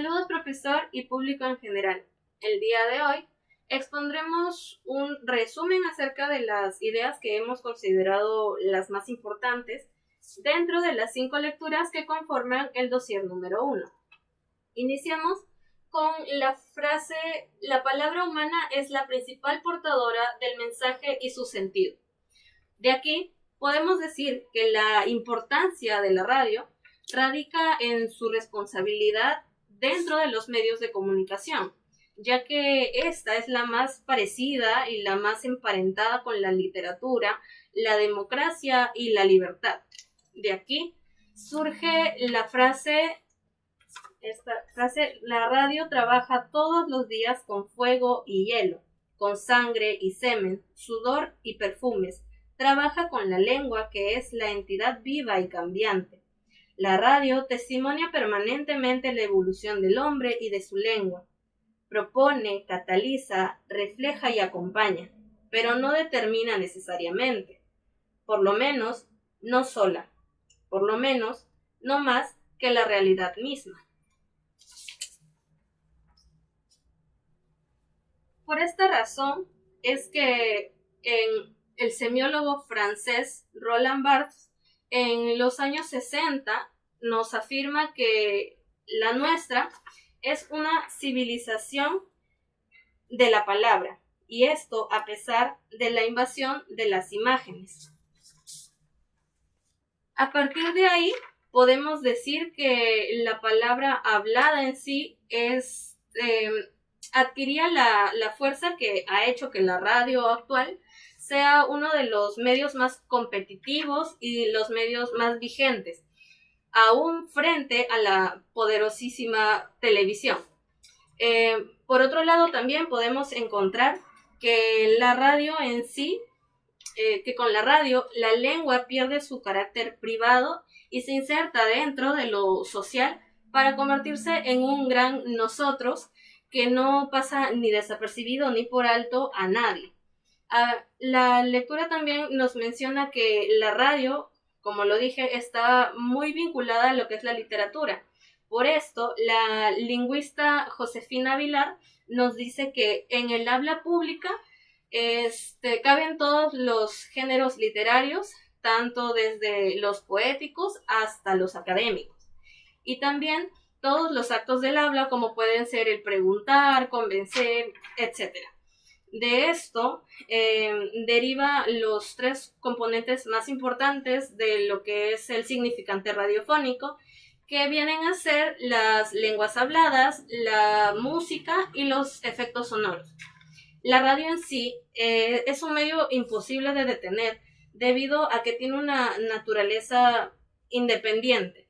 Saludos profesor y público en general. El día de hoy expondremos un resumen acerca de las ideas que hemos considerado las más importantes dentro de las 5 lecturas que conforman el dossier número 1. Iniciamos con la frase: la palabra humana es la principal portadora del mensaje y su sentido. De aquí podemos decir que la importancia de la radio radica en su responsabilidad dentro de los medios de comunicación, ya que esta es la más parecida y la más emparentada con la literatura, la democracia y la libertad. De aquí surge esta frase: la radio trabaja todos los días con fuego y hielo, con sangre y semen, sudor y perfumes. Trabaja con la lengua, que es la entidad viva y cambiante. La radio testimonia permanentemente la evolución del hombre y de su lengua. Propone, cataliza, refleja y acompaña, pero no determina necesariamente. Por lo menos, no sola. Por lo menos, no más que la realidad misma. Por esta razón es que el semiólogo francés Roland Barthes en los años 60 nos afirma que la nuestra es una civilización de la palabra, y esto a pesar de la invasión de las imágenes. A partir de ahí podemos decir que la palabra hablada en sí adquiría la fuerza que ha hecho que la radio actual sea uno de los medios más competitivos y los medios más vigentes, aún frente a la poderosísima televisión. Por otro lado, también podemos encontrar que la radio en sí, que con la radio la lengua pierde su carácter privado y se inserta dentro de lo social para convertirse en un gran nosotros que no pasa ni desapercibido ni por alto a nadie. La lectura también nos menciona que la radio, como lo dije, está muy vinculada a lo que es la literatura. Por esto, la lingüista Josefina Vilar nos dice que en el habla pública caben todos los géneros literarios, tanto desde los poéticos hasta los académicos. Y también todos los actos del habla, como pueden ser el preguntar, convencer, etc. De esto deriva los 3 componentes más importantes de lo que es el significante radiofónico, que vienen a ser las lenguas habladas, la música y los efectos sonoros. La radio en sí es un medio imposible de detener debido a que tiene una naturaleza independiente.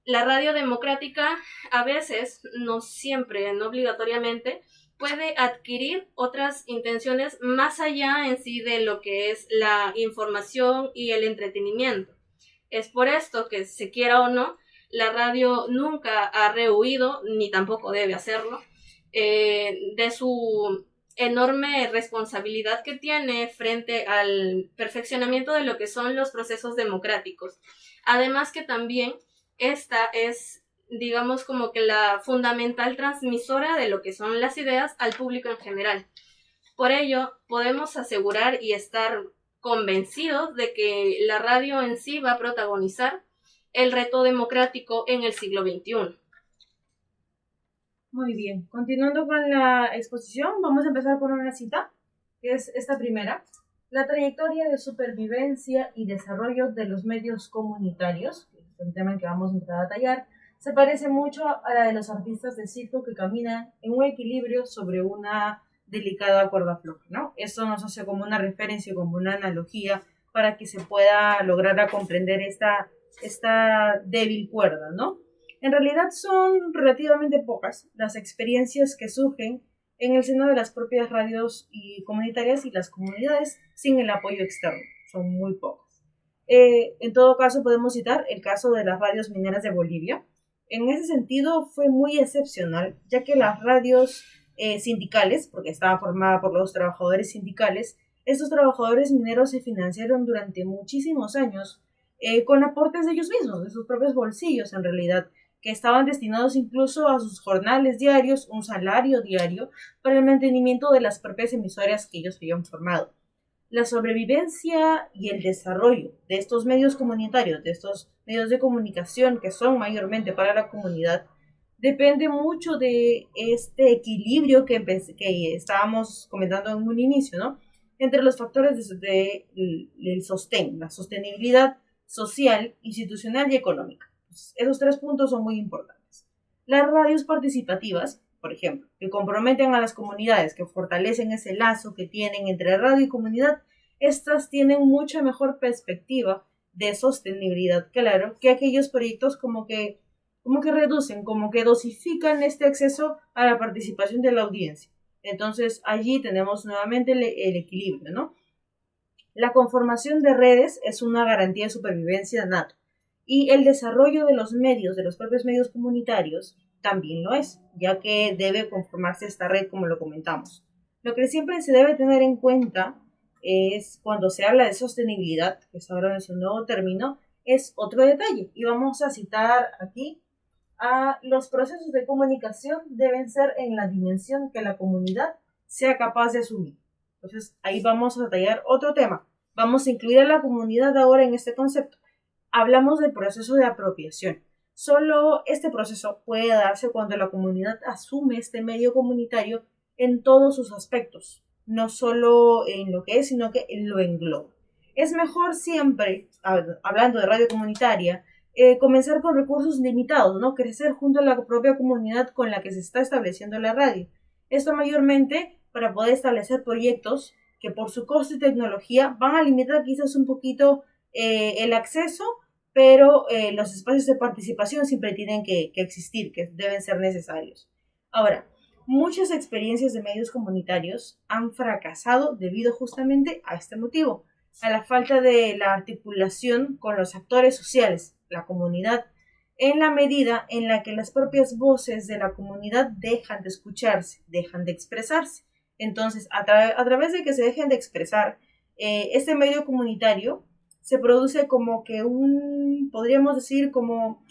La radio democrática a veces, no siempre, no obligatoriamente, puede adquirir otras intenciones más allá en sí de lo que es la información y el entretenimiento. Es por esto que, se quiera o no, la radio nunca ha rehuido, ni tampoco debe hacerlo, de su enorme responsabilidad que tiene frente al perfeccionamiento de lo que son los procesos democráticos. Además que también esta es, digamos, como que la fundamental transmisora de lo que son las ideas al público en general. Por ello, podemos asegurar y estar convencidos de que la radio en sí va a protagonizar el reto democrático en el siglo XXI. Muy bien, continuando con la exposición, vamos a empezar con una cita, que es esta primera. La trayectoria de supervivencia y desarrollo de los medios comunitarios, que es el tema en que vamos a empezar a tallar, se parece mucho a la de los artistas de circo que caminan en un equilibrio sobre una delicada cuerda floja, ¿no? Esto nos hace como una referencia, como una analogía para que se pueda lograr a comprender esta débil cuerda, ¿no? En realidad son relativamente pocas las experiencias que surgen en el seno de las propias radios y comunitarias y las comunidades sin el apoyo externo. Son muy pocas. En todo caso, podemos citar el caso de las radios mineras de Bolivia. En ese sentido fue muy excepcional, ya que las radios sindicales, porque estaba formada por los trabajadores sindicales, estos trabajadores mineros se financiaron durante muchísimos años con aportes de ellos mismos, de sus propios bolsillos en realidad, que estaban destinados incluso a sus jornales diarios, un salario diario, para el mantenimiento de las propias emisoras que ellos habían formado. La sobrevivencia y el desarrollo de estos medios comunitarios, de estos medios de comunicación que son mayormente para la comunidad, depende mucho de este equilibrio que estábamos comentando en un inicio, ¿no? Entre los factores del sostén, la sostenibilidad social, institucional y económica. Esos 3 puntos son muy importantes. Las radios participativas, por ejemplo, que comprometen a las comunidades, que fortalecen ese lazo que tienen entre radio y comunidad, estas tienen mucha mejor perspectiva de sostenibilidad, claro, que aquellos proyectos como que reducen, como que dosifican este acceso a la participación de la audiencia. Entonces allí tenemos nuevamente el equilibrio, ¿no? La conformación de redes es una garantía de supervivencia nata y el desarrollo de los propios medios comunitarios, también lo es, ya que debe conformarse esta red como lo comentamos. Lo que siempre se debe tener en cuenta es cuando se habla de sostenibilidad, que es ahora nuestro nuevo término, es otro detalle. Y vamos a citar aquí los procesos de comunicación deben ser en la dimensión que la comunidad sea capaz de asumir. Entonces, ahí vamos a detallar otro tema. Vamos a incluir a la comunidad ahora en este concepto. Hablamos del proceso de apropiación. Solo este proceso puede darse cuando la comunidad asume este medio comunitario en todos sus aspectos, no solo en lo que es, sino que lo engloba. Es mejor siempre, hablando de radio comunitaria, comenzar con recursos limitados, ¿no? Crecer junto a la propia comunidad con la que se está estableciendo la radio. Esto mayormente para poder establecer proyectos que por su costo y tecnología van a limitar quizás un poquito el acceso, pero los espacios de participación siempre tienen que existir, que deben ser necesarios. Ahora, muchas experiencias de medios comunitarios han fracasado debido justamente a este motivo, a la falta de la articulación con los actores sociales, la comunidad, en la medida en la que las propias voces de la comunidad dejan de escucharse, dejan de expresarse. Entonces, a través de que se dejen de expresar, este medio comunitario se produce como que podríamos decir, como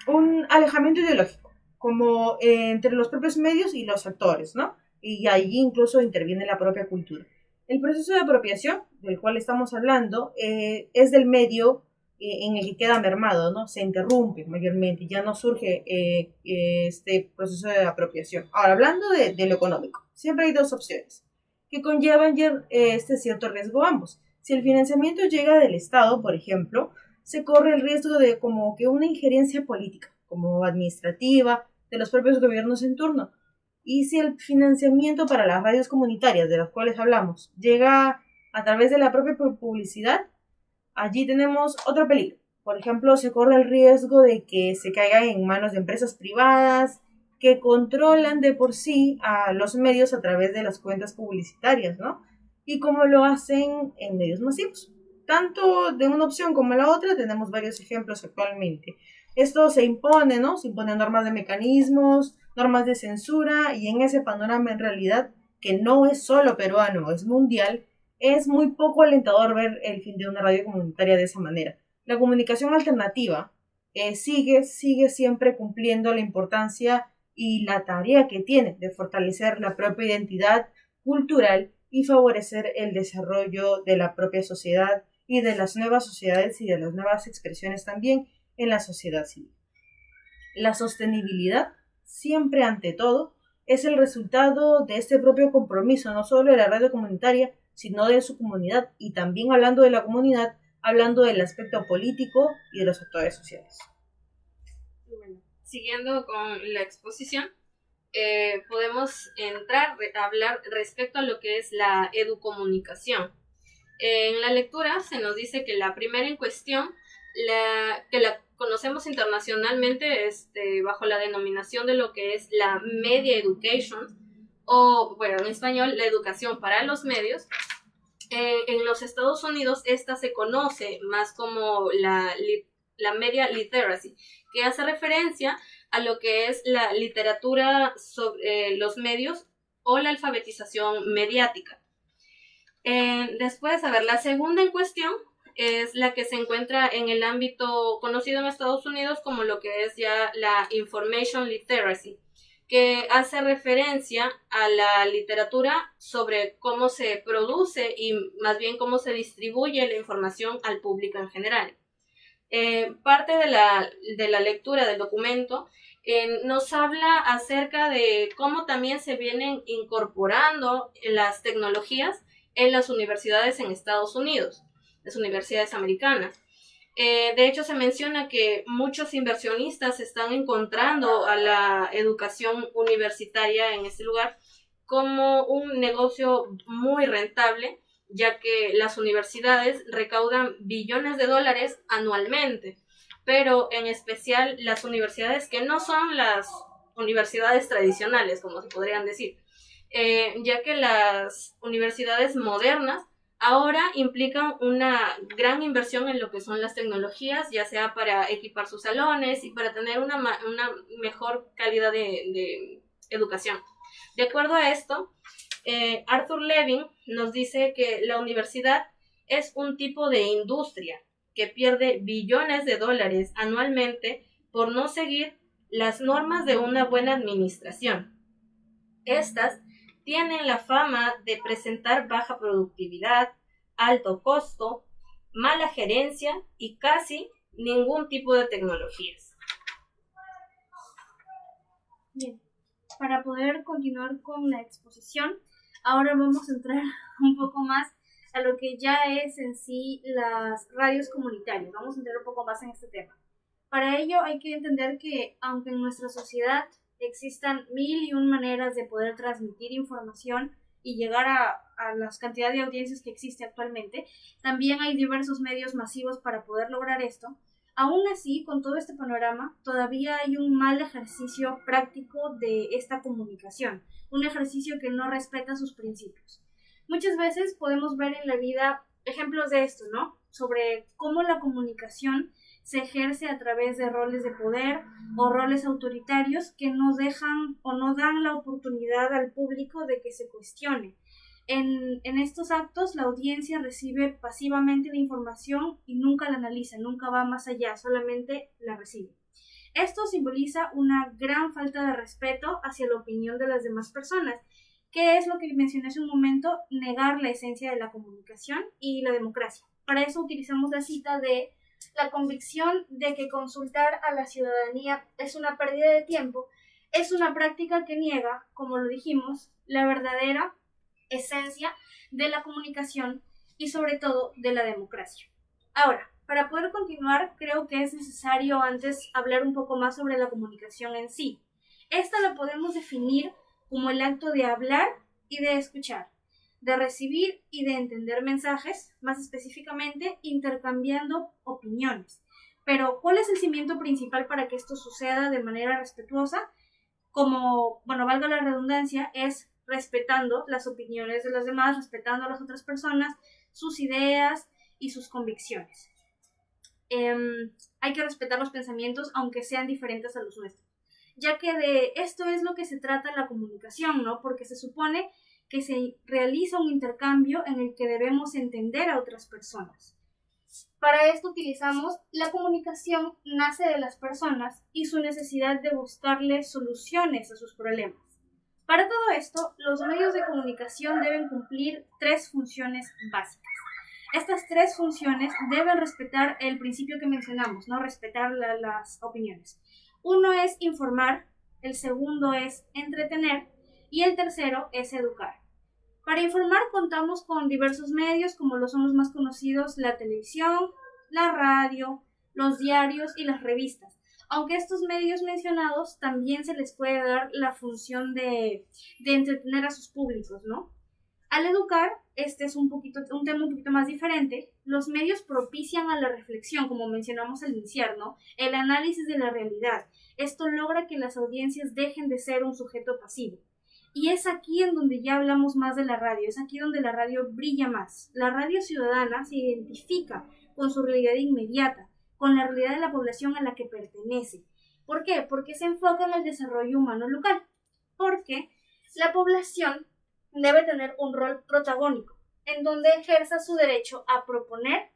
un alejamiento ideológico, como entre los propios medios y los actores, ¿no? Y allí incluso interviene la propia cultura. El proceso de apropiación del cual estamos hablando es del medio en el que queda mermado, ¿no? Se interrumpe mayormente, ya no surge este proceso de apropiación. Ahora, hablando de lo económico, siempre hay 2 opciones que conllevan este cierto riesgo ambos. Si el financiamiento llega del Estado, por ejemplo, se corre el riesgo de como que una injerencia política, como administrativa, de los propios gobiernos en turno. Y si el financiamiento para las radios comunitarias de las cuales hablamos llega a través de la propia publicidad, allí tenemos otro peligro. Por ejemplo, se corre el riesgo de que se caiga en manos de empresas privadas que controlan de por sí a los medios a través de las cuentas publicitarias, ¿no? Y como lo hacen en medios masivos. Tanto de una opción como la otra tenemos varios ejemplos actualmente. Esto se impone, ¿no? Se imponen normas de mecanismos, normas de censura, y en ese panorama en realidad, que no es solo peruano, es mundial, es muy poco alentador ver el fin de una radio comunitaria de esa manera. La comunicación alternativa sigue siempre cumpliendo la importancia y la tarea que tiene de fortalecer la propia identidad cultural y favorecer el desarrollo de la propia sociedad y de las nuevas sociedades y de las nuevas expresiones también en la sociedad civil. La sostenibilidad, siempre ante todo, es el resultado de este propio compromiso, no solo de la radio comunitaria, sino de su comunidad, y también hablando de la comunidad, hablando del aspecto político y de los actores sociales. Bueno, siguiendo con la exposición, podemos entrar a hablar respecto a lo que es la educomunicación. En la lectura se nos dice que la primera en cuestión, que la conocemos internacionalmente bajo la denominación de lo que es la Media Education, o bueno, en español, la educación para los medios. En los Estados Unidos esta se conoce más como la Media Literacy, que hace referencia a lo que es la literatura sobre los medios o la alfabetización mediática. Después, a ver, la segunda en cuestión es la que se encuentra en el ámbito conocido en Estados Unidos como lo que es ya la Information Literacy, que hace referencia a la literatura sobre cómo se produce y más bien cómo se distribuye la información al público en general. Parte de la lectura del documento nos habla acerca de cómo también se vienen incorporando las tecnologías en las universidades en Estados Unidos, las universidades americanas. De hecho, se menciona que muchos inversionistas están encontrando a la educación universitaria en este lugar como un negocio muy rentable, ya que las universidades recaudan billones de dólares anualmente, pero en especial las universidades que no son las universidades tradicionales, como se podrían decir, ya que las universidades modernas ahora implican una gran inversión en lo que son las tecnologías, ya sea para equipar sus salones y para tener una mejor calidad de educación. De acuerdo a esto, Arthur Levin nos dice que la universidad es un tipo de industria que pierde billones de dólares anualmente por no seguir las normas de una buena administración. Estas tienen la fama de presentar baja productividad, alto costo, mala gerencia y casi ningún tipo de tecnologías. Bien, para poder continuar con la exposición, ahora vamos a entrar un poco más a lo que ya es en sí las radios comunitarias. Vamos a entrar un poco más en este tema. Para ello hay que entender que aunque en nuestra sociedad existan 1001 maneras de poder transmitir información y llegar a las cantidades de audiencias que existe actualmente, también hay diversos medios masivos para poder lograr esto. Aún así, con todo este panorama, todavía hay un mal ejercicio práctico de esta comunicación, un ejercicio que no respeta sus principios. Muchas veces podemos ver en la vida ejemplos de esto, ¿no? Sobre cómo la comunicación se ejerce a través de roles de poder o roles autoritarios que no dejan o no dan la oportunidad al público de que se cuestione. En estos actos la audiencia recibe pasivamente la información y nunca la analiza, nunca va más allá, solamente la recibe. Esto simboliza una gran falta de respeto hacia la opinión de las demás personas, que es lo que mencioné hace un momento, negar la esencia de la comunicación y la democracia. Para eso utilizamos la cita de la convicción de que consultar a la ciudadanía es una pérdida de tiempo, es una práctica que niega, como lo dijimos, la verdadera esencia de la comunicación y sobre todo de la democracia. Ahora, para poder continuar, creo que es necesario antes hablar un poco más sobre la comunicación en sí. Esta la podemos definir como el acto de hablar y de escuchar, de recibir y de entender mensajes, más específicamente intercambiando opiniones. Pero, ¿cuál es el cimiento principal para que esto suceda de manera respetuosa? Como, valga la redundancia, es respetando las opiniones de los demás, respetando a las otras personas, sus ideas y sus convicciones. Hay que respetar los pensamientos aunque sean diferentes a los nuestros, ya que de esto es lo que se trata la comunicación, ¿no? Porque se supone que se realiza un intercambio en el que debemos entender a otras personas. Para esto utilizamos la comunicación nace de las personas y su necesidad de buscarle soluciones a sus problemas. Para todo esto, los medios de comunicación deben cumplir 3 funciones básicas. Estas 3 funciones deben respetar el principio que mencionamos, ¿no? Respetar las opiniones. Uno es informar, el segundo es entretener y el tercero es educar. Para informar contamos con diversos medios como lo son los más conocidos, la televisión, la radio, los diarios y las revistas. Aunque estos medios mencionados también se les puede dar la función de entretener a sus públicos, ¿no? Al educar, este es un tema un poquito más diferente. Los medios propician a la reflexión, como mencionamos al iniciar, ¿no? El análisis de la realidad. Esto logra que las audiencias dejen de ser un sujeto pasivo. Y es aquí en donde ya hablamos más de la radio, es aquí donde la radio brilla más. La radio ciudadana se identifica con su realidad inmediata, con la realidad de la población a la que pertenece. ¿Por qué? Porque se enfoca en el desarrollo humano local. Porque la población debe tener un rol protagónico, en donde ejerza su derecho a proponer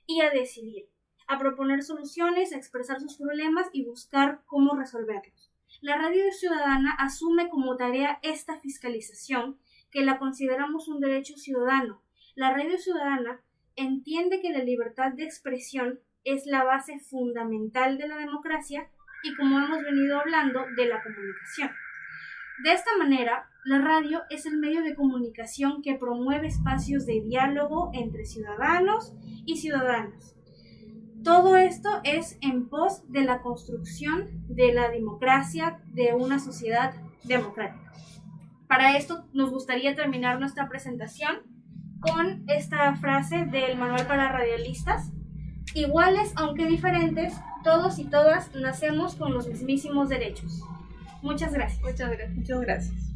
y a decidir, a proponer soluciones, a expresar sus problemas y buscar cómo resolverlos. La radio ciudadana asume como tarea esta fiscalización, que la consideramos un derecho ciudadano. La radio ciudadana entiende que la libertad de expresión es la base fundamental de la democracia y, como hemos venido hablando, de la comunicación. De esta manera, la radio es el medio de comunicación que promueve espacios de diálogo entre ciudadanos y ciudadanas. Todo esto es en pos de la construcción de la democracia, de una sociedad democrática. Para esto nos gustaría terminar nuestra presentación con esta frase del Manual para Radialistas: iguales aunque diferentes, todos y todas nacemos con los mismísimos derechos. Muchas gracias. Muchas gracias. Muchas gracias.